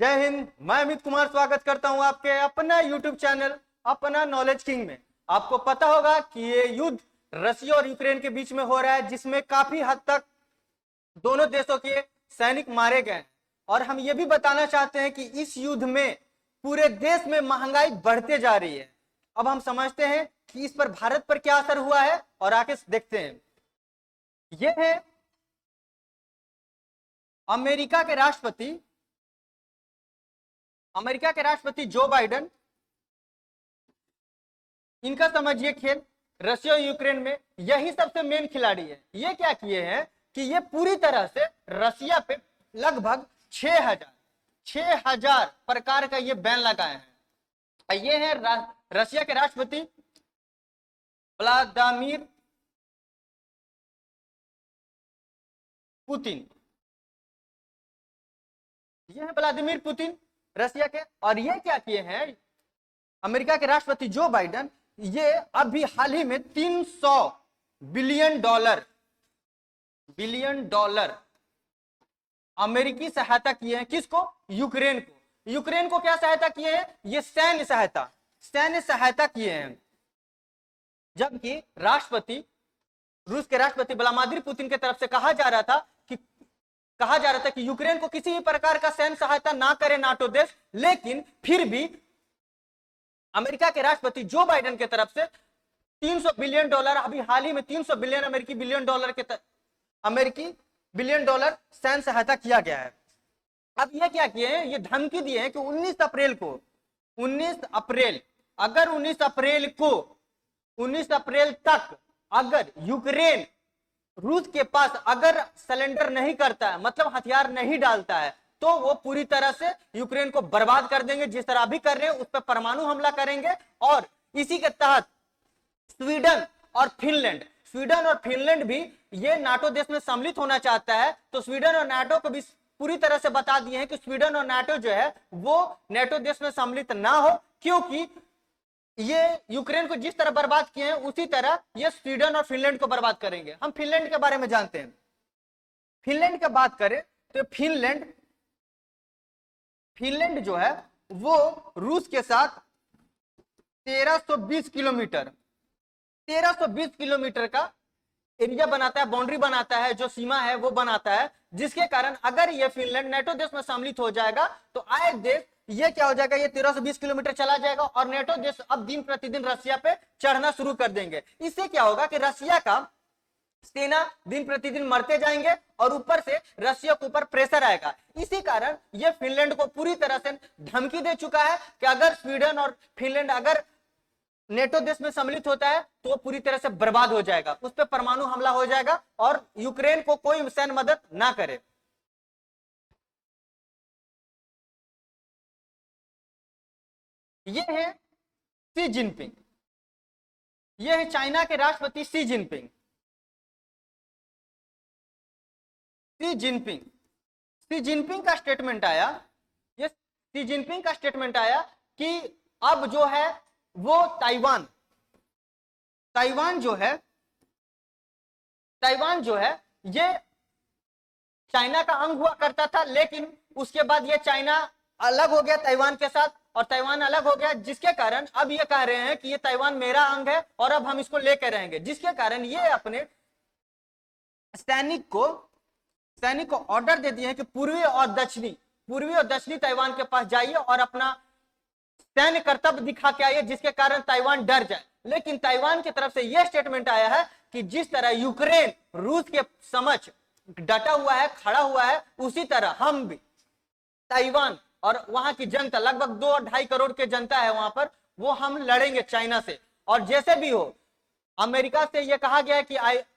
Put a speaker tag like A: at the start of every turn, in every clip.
A: जय हिंद। मैं अमित कुमार स्वागत करता हूं आपके अपना यूट्यूब चैनल अपना नॉलेज किंग में। आपको पता होगा कि ये युद्ध रशिया और यूक्रेन के बीच में हो रहा है, जिसमें काफी हद तक दोनों देशों के सैनिक मारे गए हैं। और हम ये भी बताना चाहते हैं कि इस युद्ध में पूरे देश में महंगाई बढ़ते जा रही है। अब हम समझते हैं कि इस पर भारत पर क्या असर हुआ है और आगे देखते हैं। यह है अमेरिका के राष्ट्रपति जो बाइडेन। इनका समझिए खेल रशिया और यूक्रेन में यही सबसे मेन खिलाड़ी है। ये क्या किए हैं कि ये पूरी तरह से रशिया पे लगभग 6,000 प्रकार का ये बैन लगाए हैं। ये है रशिया के राष्ट्रपति व्लादिमीर पुतिन। ये है व्लादिमीर पुतिन रशिया के। और ये क्या किए हैं अमेरिका के राष्ट्रपति जो बाइडेन, ये अभी हाल ही में 300 बिलियन डॉलर अमेरिकी सहायता किए हैं। किसको? यूक्रेन को। यूक्रेन को क्या सहायता किए हैं? ये सैन्य सहायता किए हैं। जबकि रूस के राष्ट्रपति व्लादिमीर पुतिन की तरफ से कहा जा रहा था कि यूक्रेन को किसी भी प्रकार का सैन्य सहायता ना करे नाटो देश। लेकिन फिर भी अमेरिका के राष्ट्रपति जो बाइडेन की तरफ से 300 बिलियन डॉलर, अभी हाल ही में 300 बिलियन अमेरिकी बिलियन डॉलर सैन्य सहायता किया गया है। अब ये क्या किए हैं? ये धमकी दिए हैं कि 19 अप्रैल तक अगर यूक्रेन रूस के पास अगर सरेंडर नहीं करता है, मतलब हथियार नहीं डालता है, तो वो पूरी तरह से यूक्रेन को बर्बाद कर देंगे। जिस तरह अभी कर रहे हैं उस पर परमाणु हमला करेंगे। और इसी के तहत स्वीडन और फिनलैंड भी ये नाटो देश में सम्मिलित होना चाहता है। तो स्वीडन और नाटो को भी पूरी तरह से बता दिए हैं कि स्वीडन और नाटो जो है वो नाटो देश में सम्मिलित ना हो, क्योंकि ये यूक्रेन को जिस तरह बर्बाद किए हैं उसी तरह ये स्वीडन और फिनलैंड को बर्बाद करेंगे। हम फिनलैंड के बारे में जानते हैं। फिनलैंड की बात करें तो फिनलैंड जो है वो रूस के साथ 1320 किलोमीटर का एरिया बनाता है, बाउंड्री बनाता है, जो सीमा है वो बनाता है। जिसके कारण अगर ये फिनलैंड नाटो देश में सम्मिलित हो जाएगा तो आए देश ये क्या हो जाएगा, ये 1320 किलोमीटर चला जाएगा और नाटो देश अब दिन प्रतिदिन रशिया पे चढ़ना शुरू कर देंगे। इससे क्या होगा कि रशिया का सेना दिन प्रतिदिन मरते जाएंगे और ऊपर से रशिया के ऊपर प्रेशर आएगा। इसी कारण ये फिनलैंड को पूरी तरह से धमकी दे चुका है कि अगर स्वीडन और फिनलैंड अगर नेटो देश में सम्मिलित होता है तो पूरी तरह से बर्बाद हो जाएगा, उस पर परमाणु हमला हो जाएगा और यूक्रेन को कोई सैन्य मदद ना करे। ये है शी जिनपिंग। ये है चाइना के राष्ट्रपति शी जिनपिंग। शी जिनपिंग का स्टेटमेंट आया कि अब जो है वो ताइवान जो है ये चाइना का अंग हुआ करता था, लेकिन उसके बाद ये चाइना अलग हो गया ताइवान के साथ और ताइवान अलग हो गया, जिसके कारण अब ये कह रहे हैं कि ये ताइवान मेरा अंग है और अब हम इसको लेकर रहेंगे। जिसके कारण ये अपने सैनिक को ऑर्डर दे दिए हैं कि पूर्वी और दक्षिणी ताइवान के पास जाइए और अपना सैन्य कर्तव्य दिखा के आइए, जिसके कारण ताइवान डर जाए। लेकिन ताइवान की तरफ से यह स्टेटमेंट आया है कि जिस तरह यूक्रेन रूस के समक्ष डटा हुआ है, खड़ा हुआ है, उसी तरह हम भी ताइवान और वहां की जनता, लगभग 2-2.5 करोड़ के जनता है वहां पर, वो हम लड़ेंगे चाइना से। और जैसे भी हो, अमेरिका से यह कहा गया है कि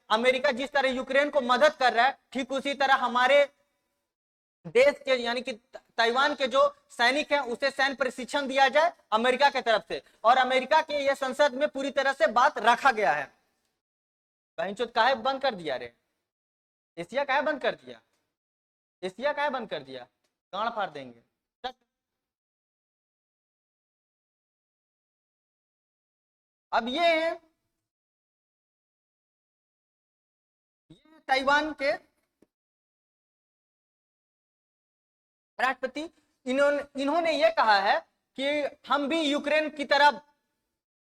A: अमेरिका जिस तरह यूक्रेन को मदद कर रहा है, ठीक उसी तरह हमारे देश के यानी कि ताइवान के जो सैनिक हैं उसे सैन्य प्रशिक्षण दिया जाए अमेरिका की तरफ से। और अमेरिका के ये संसद में पूरी तरह से बात रखा गया है। काहे बंद कर दिया रे? एशिया काहे बंद कर दिया? गाड़ फाड़ देंगे। अब ये है ताइवान के राष्ट्रपति इन्होंने ये कहा है कि हम भी यूक्रेन की तरह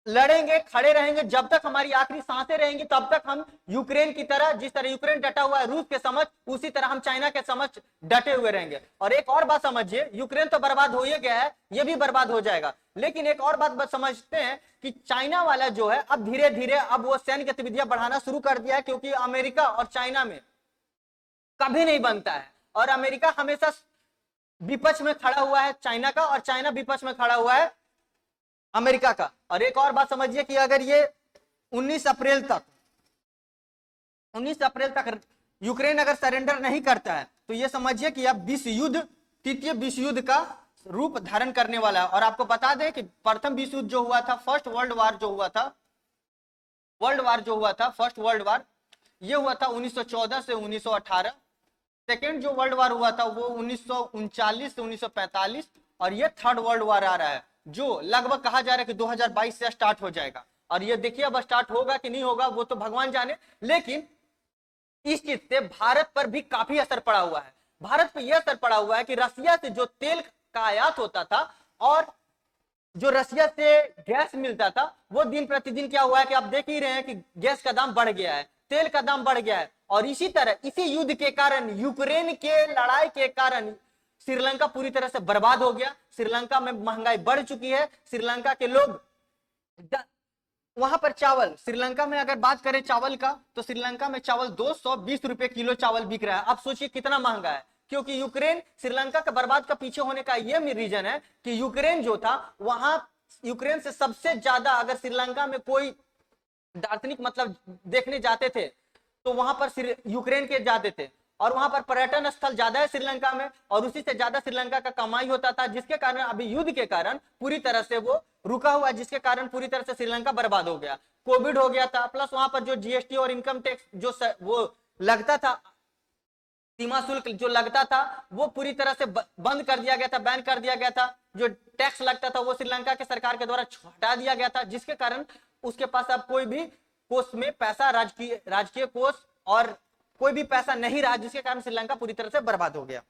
A: लड़ेंगे, खड़े रहेंगे, जब तक हमारी आखिरी सांसें रहेंगी तब तक हम यूक्रेन की तरह, जिस तरह यूक्रेन डटा हुआ है रूस के समझ, उसी तरह हम चाइना के समझ डटे हुए रहेंगे। और एक और बात समझिए, यूक्रेन तो बर्बाद हो ही गया है, ये भी बर्बाद हो जाएगा, लेकिन एक और बात समझते हैं कि चाइना वाला जो है अब धीरे धीरे अब वो सैन्य गतिविधियां बढ़ाना शुरू कर दिया है, क्योंकि अमेरिका और चाइना में कभी नहीं बनता है, और अमेरिका हमेशा विपक्ष में खड़ा हुआ है चाइना का, और चाइना विपक्ष में खड़ा हुआ है अमेरिका का। और एक और बात समझिए कि अगर ये 19 अप्रैल तक यूक्रेन अगर सरेंडर नहीं करता है तो ये समझिए कि अब विश्व युद्ध, तृतीय विश्व युद्ध का रूप धारण करने वाला है। और आपको बता दें कि प्रथम विश्व युद्ध जो हुआ था, फर्स्ट वर्ल्ड वार जो हुआ था, फर्स्ट वर्ल्ड वार, ये हुआ था 1914 से 1918। सेकेंड जो वर्ल्ड वार हुआ था वो 1939 से 1945, और ये थर्ड वर्ल्ड वार आ रहा है जो लगभग कहा जा रहा है कि 2022 से स्टार्ट हो जाएगा। और ये देखिए अब स्टार्ट होगा कि नहीं होगा वो तो भगवान जाने, लेकिन इस चीज से भारत पर भी काफी असर पड़ा हुआ है। भारत पर यह असर पड़ा हुआ है कि रसिया से जो तेल का आयात होता था और जो रसिया से गैस मिलता था, वो दिन प्रतिदिन क्या हुआ है कि आप देख ही रहे हैं कि गैस का दाम बढ़ गया है, तेल का दाम बढ़ गया है। और इसी तरह इसी युद्ध के कारण, यूक्रेन के लड़ाई के कारण श्रीलंका पूरी तरह से बर्बाद हो गया। श्रीलंका में महंगाई बढ़ चुकी है, श्रीलंका के लोग वहां पर चावल, श्रीलंका में अगर बात करें चावल का, तो श्रीलंका में चावल 220 रुपए किलो चावल बिक रहा है। अब सोचिए कितना महंगा है, क्योंकि यूक्रेन श्रीलंका का बर्बाद का पीछे होने का यह रीजन है कि यूक्रेन जो था, वहां यूक्रेन से सबसे ज्यादा अगर श्रीलंका में कोई दार्शनिक मतलब देखने जाते थे तो वहां पर यूक्रेन के जाते थे, और वहां पर पर्यटन स्थल ज्यादा है श्रीलंका में, और उसी से ज्यादा श्रीलंका का कमाई होता था, जिसके कारण अभी युद्ध के कारण पूरी तरह से वो रुका हुआ है, जिसके कारण पूरी तरह से श्रीलंका बर्बाद हो गया। कोविड हो गया था, प्लस वहां पर जो जीएसटी और इनकम टैक्स जो वो लगता था, सीमा शुल्क जो लगता था, वो पूरी तरह से बंद कर दिया गया था, बैन कर दिया गया था। जो टैक्स लगता था वो श्रीलंका के सरकार के द्वारा हटा दिया गया था, जिसके कारण उसके पास अब कोई भी कोष में पैसा, राजकीय कोष और कोई भी पैसा नहीं रहा, जिसके कारण श्रीलंका पूरी तरह से बर्बाद हो गया।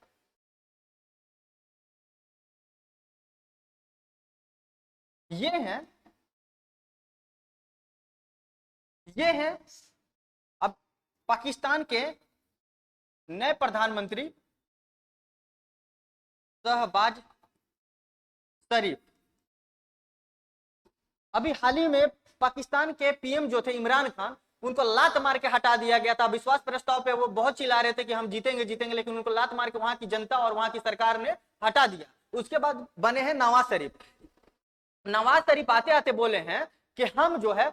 A: ये है अब पाकिस्तान के नए प्रधानमंत्री शहबाज शरीफ। अभी हाल ही में पाकिस्तान के पीएम जो थे इमरान खान, उनको लात मार के हटा दिया गया था। विश्वास प्रस्ताव पे वो बहुत चिल्ला रहे थे कि हम जीतेंगे जीतेंगे, लेकिन उनको लात मार के वहां की जनता और वहां की सरकार ने हटा दिया। उसके बाद बने हैं नवाज शरीफ। नवाज शरीफ आते आते बोले हैं कि हम जो है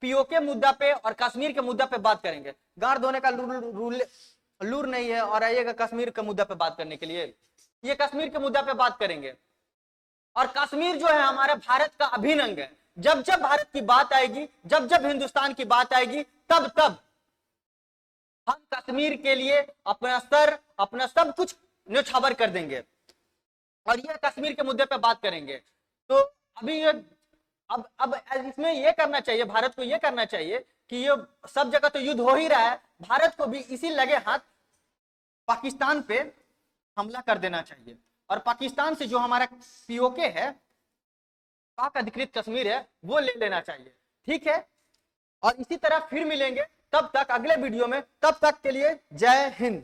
A: पीओके मुद्दा पे और कश्मीर के मुद्दा पे बात करेंगे। गाड़ धोने का लूर नहीं है और आइएगा कश्मीर के मुद्दा पे बात करने के लिए। ये कश्मीर के मुद्दा पे बात करेंगे, और कश्मीर जो है हमारे भारत का अभिन्न अंग है। जब जब भारत की बात आएगी, जब जब हिंदुस्तान की बात आएगी, तब तब हम कश्मीर के लिए अपना सर, अपना सब कुछ न्यौछावर कर देंगे, और ये कश्मीर के मुद्दे पे बात करेंगे। तो अभी अब इसमें ये करना चाहिए, भारत को ये करना चाहिए कि ये सब जगह तो युद्ध हो ही रहा है, भारत को भी इसी लगे हाथ पाकिस्तान पे हमला कर देना चाहिए, और पाकिस्तान से जो हमारा पीओके है, पाक अधिकृत कश्मीर है, वो ले लेना चाहिए। ठीक है, और इसी तरह फिर मिलेंगे, तब तक अगले वीडियो में, तब तक के लिए जय हिंद।